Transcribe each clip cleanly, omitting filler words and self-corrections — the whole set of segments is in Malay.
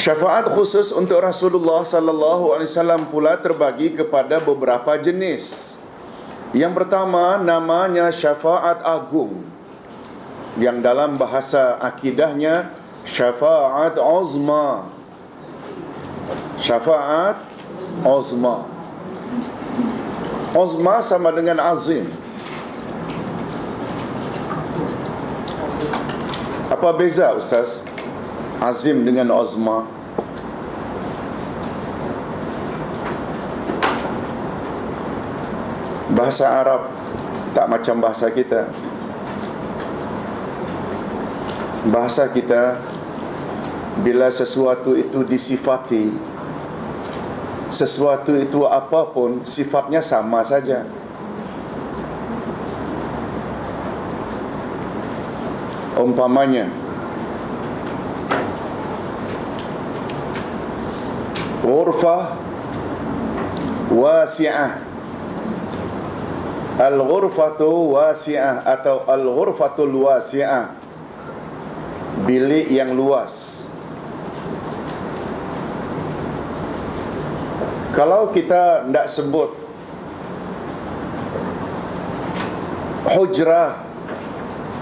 Syafaat khusus untuk Rasulullah sallallahu alaihi wasallam pula terbagi kepada beberapa jenis. Yang pertama namanya syafaat agung, yang dalam bahasa akidahnya syafaat uzma. Syafaat uzma. Uzma sama dengan azim. Apa beza Ustaz? Azim dengan uzma. Bahasa Arab tak macam bahasa kita. Bahasa kita, bila sesuatu itu disifati, sesuatu itu apapun sifatnya sama saja. Umpamanya, ghurfah wasi'ah. Al-ghurfatu wasi'ah atau al-ghurfatul wasi'ah, bilik yang luas. Kalau kita tidak sebut hujrah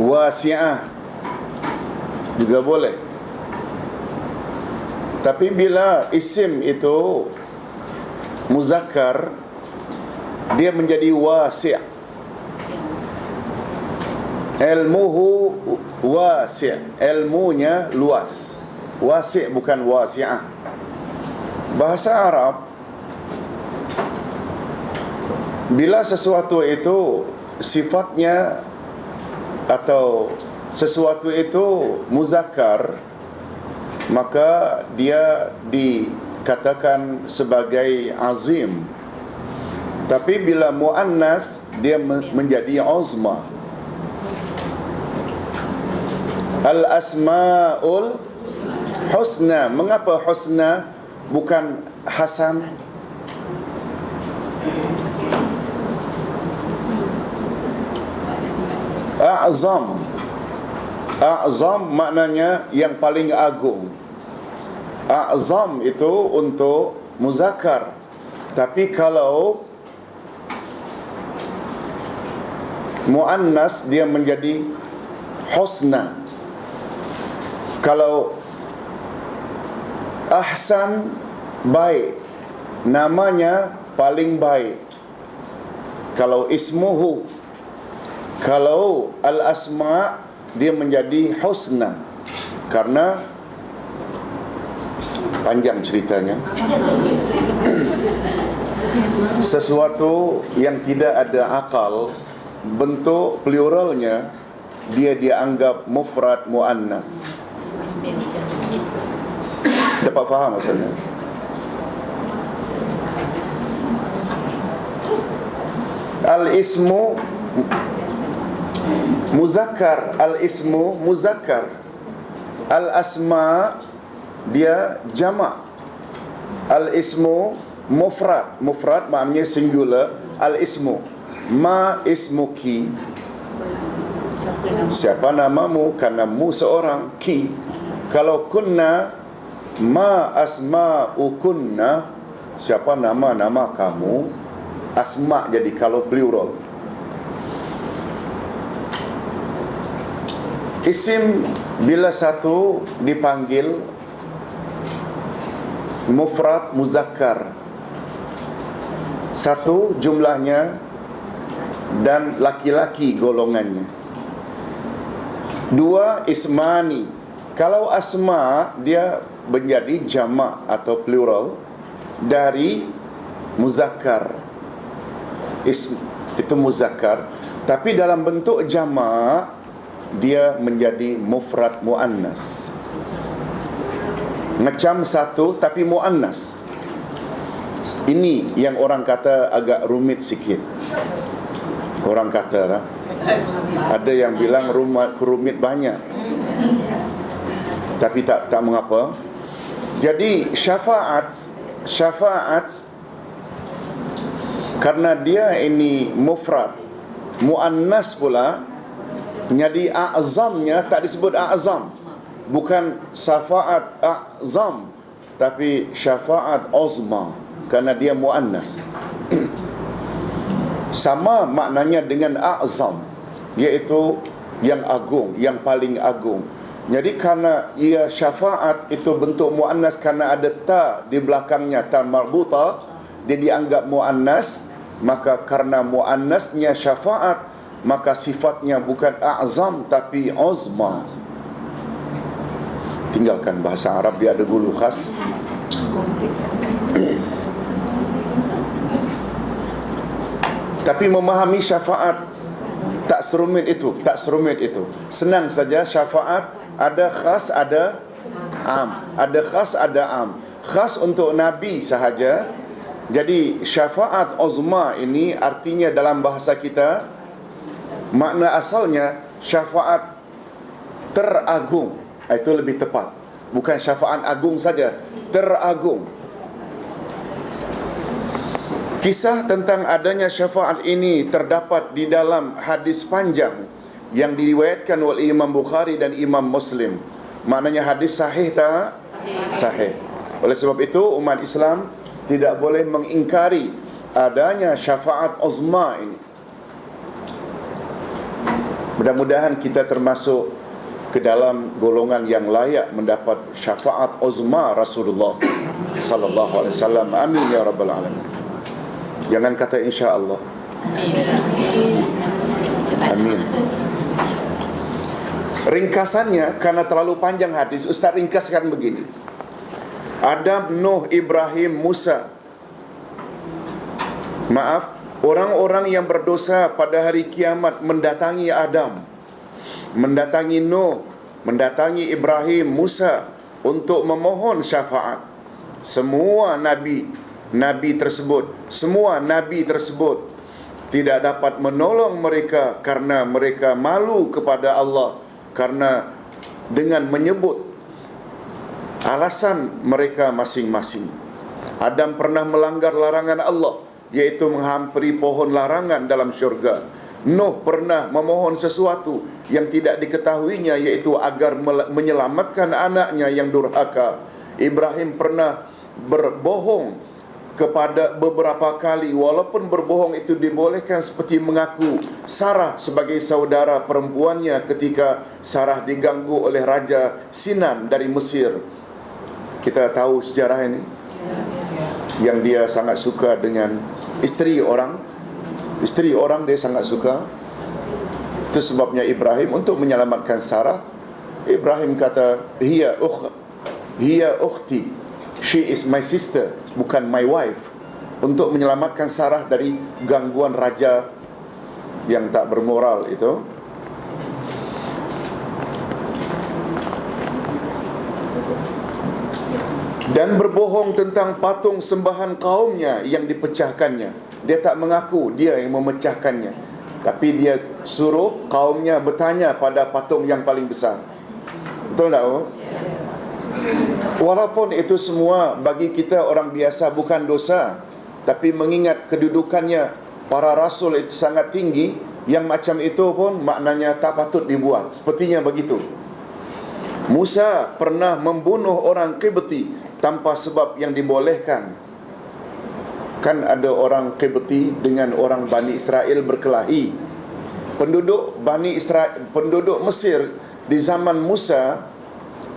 wasi'ah juga boleh. Tapi bila isim itu muzakkar, dia menjadi wasi'. Ilmuhu wasi', ilmunya luas. Wasi' bukan wasi'ah. Bahasa Arab, bila sesuatu itu sifatnya atau sesuatu itu muzakkar, maka dia dikatakan sebagai azim. Tapi bila muannas, dia menjadi uzma. Al-asma'ul husna. Mengapa husna bukan hasan? A'zam. A'zam maknanya yang paling agung. A'zam itu untuk muzakkar. Tapi kalau muannas, dia menjadi husna. Kalau ahsan, baik, namanya paling baik. Kalau ismuhu, kalau al-asma', dia menjadi husna. Karena panjang ceritanya. Sesuatu yang tidak ada akal, bentuk pluralnya dia dianggap mufrad muannas. Dapat faham maksudnya? Al-ismu muzakkar, al-ismu muzakkar. Al-asma dia jamak. Al-ismu mufrad. Mufrad maknanya singular. Al-ismu, ma ismuki, siapa namamu, karena mu seorang, ki. Kalau kunna, ma asma'ukunna, siapa nama-nama kamu, asma' jadi kalau plural. Isim bila satu dipanggil mufrad muzakkar, satu jumlahnya dan laki-laki golongannya. Dua ismani. Kalau asma, dia menjadi jamak atau plural dari muzakkar. Ism itu muzakkar, tapi dalam bentuk jamak dia menjadi mufrad muannas. Macam satu tapi muannas. Ini yang orang kata agak rumit sikit. Orang kata lah, ada yang bilang rumit banyak. Tapi tak mengapa. Jadi syafaat karena dia ini mufrad muannas pula, jadi a'zamnya tak disebut a'zam. Bukan syafaat a'zam, tapi syafaat uzma karena dia muannas. Sama maknanya dengan a'zam, iaitu yang agung, yang paling agung. Jadi karena ia syafaat itu bentuk muannas karena ada ta di belakangnya, ta marbuta, dia dianggap muannas, maka karena muannasnya syafaat, maka sifatnya bukan a'zam tapi uzma. Tinggalkan bahasa Arab, dia ada gulu khas. Tapi memahami syafaat tak serumit itu, tak serumit itu. Senang saja syafaat ada khas, ada am. Ada khas, ada am. Khas untuk Nabi sahaja. Jadi syafaat uzma ini artinya dalam bahasa kita, makna asalnya syafaat teragung. Itu lebih tepat. Bukan syafaat agung saja, teragung. Kisah tentang adanya syafaat ini terdapat di dalam hadis panjang yang diriwayatkan oleh Imam Bukhari dan Imam Muslim. Maknanya hadis sahih tak? Sahih. Oleh sebab itu umat Islam tidak boleh mengingkari adanya syafaat uzma ini. Mudah-mudahan kita termasuk ke dalam golongan yang layak mendapat syafaat uzma Rasulullah sallallahu alaihi wasallam. Amin ya rabbal alamin. Jangan kata insya-Allah. Amin. Ringkasannya, karena terlalu panjang hadis, Ustaz ringkaskan begini. Adam, Nuh, Ibrahim, Musa. Maaf, orang-orang yang berdosa pada hari kiamat mendatangi Adam, mendatangi Nuh, mendatangi Ibrahim, Musa untuk memohon syafaat. Semua nabi tersebut tidak dapat menolong mereka karena mereka malu kepada Allah, karena dengan menyebut alasan mereka masing-masing. Adam pernah melanggar larangan Allah, iaitu menghampiri pohon larangan dalam syurga. Nuh pernah memohon sesuatu yang tidak diketahuinya, iaitu agar menyelamatkan anaknya yang durhaka. Ibrahim pernah berbohong kepada beberapa kali, walaupun berbohong itu dibolehkan, seperti mengaku Sarah sebagai saudara perempuannya ketika Sarah diganggu oleh Raja Sinan dari Mesir. Kita tahu sejarah ini, yang dia sangat suka dengan isteri orang dia sangat suka. Itu sebabnya Ibrahim untuk menyelamatkan Sarah, Ibrahim kata hiya ukhti, she is my sister, bukan my wife, untuk menyelamatkan Sarah dari gangguan raja yang tak bermoral itu. Dan berbohong tentang patung sembahan kaumnya yang dipecahkannya. Dia tak mengaku dia yang memecahkannya, tapi dia suruh kaumnya bertanya pada patung yang paling besar. Betul tak? Walaupun itu semua bagi kita orang biasa bukan dosa, tapi mengingat kedudukannya para rasul itu sangat tinggi, yang macam itu pun maknanya tak patut dibuat. Sepertinya begitu. Musa pernah membunuh orang Qibti tanpa sebab yang dibolehkan. Kan ada orang Qibti dengan orang Bani Israel berkelahi. Penduduk Mesir di zaman Musa,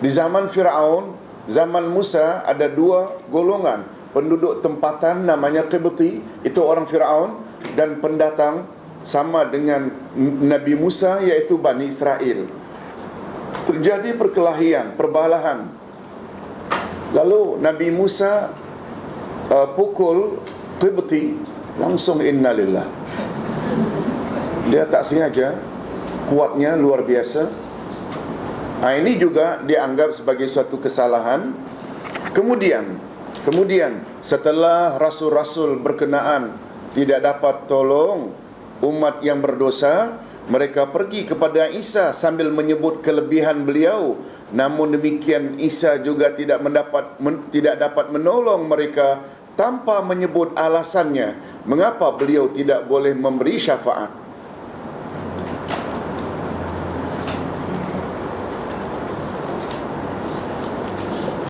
di zaman Firaun, zaman Musa ada dua golongan. Penduduk tempatan namanya Qibti, itu orang Firaun, dan pendatang sama dengan Nabi Musa, iaitu Bani Israel. Terjadi perkelahian, perbalahan. Lalu Nabi Musa pukul Qibti, langsung innalillah. Dia tak sengaja, kuatnya luar biasa. Ini juga dianggap sebagai suatu kesalahan. Kemudian setelah rasul-rasul berkenaan tidak dapat tolong umat yang berdosa, mereka pergi kepada Isa sambil menyebut kelebihan beliau. Namun demikian Isa juga tidak dapat menolong mereka tanpa menyebut alasannya mengapa beliau tidak boleh memberi syafaat.